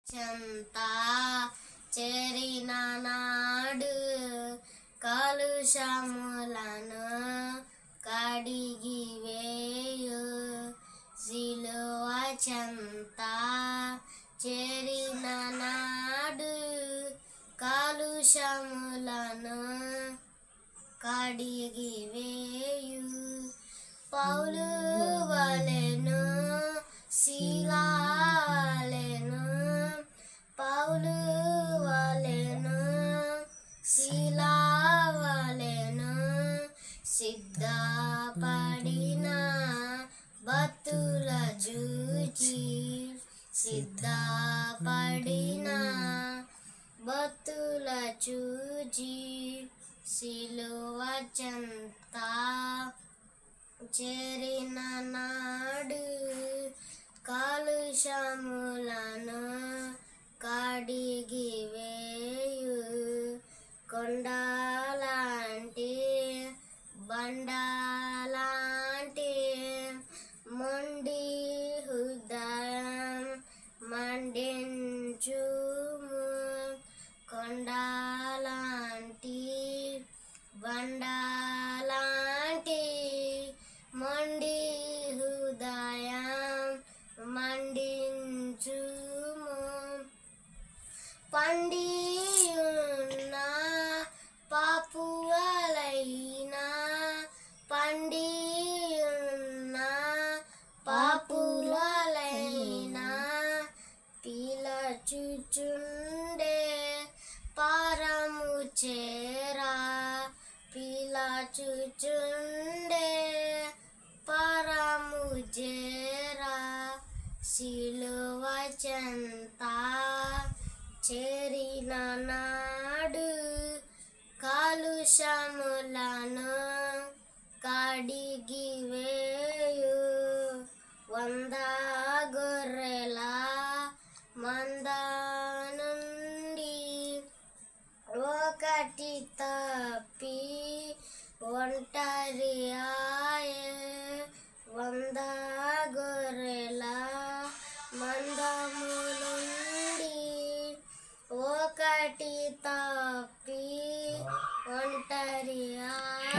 చెంతా చేరిన నాడు కలుషములను కడిగి వేయు సిలువ చెంతా చేరిన నాడు కలుషములను కడిగి వేయు పౌలు వలెను శీలాలెను పౌలు వలెను శీలావలెను సిద్ధపడిన భక్తుల చూచి సిద్ధపడిన భక్తుల చూచి సిలువ చెంతా చేరిన నాడు కలుషములను కడిగి వేయు కొండలాంటి బండలాంటి మొండి హృదయం మండించుము కొండలాంటి బండలాంటి మొండి హృదయం మండించుము పండియున్న పాపులైనా పండియున్న పాపులైనా పిలచుచుండే పరము చేరా పిలచుచుండే పరము చేరా సిలువ చెంతా చేరిన నాడు కలుషములను కడిగి వేయు 100 గొర్రెల మంద నుండి ఒకటి తప్పి ఒంటరి ఆయే 100 గొర్రెల మందము నుండి ఒకటి తప్పి ఒంటరి ఆయే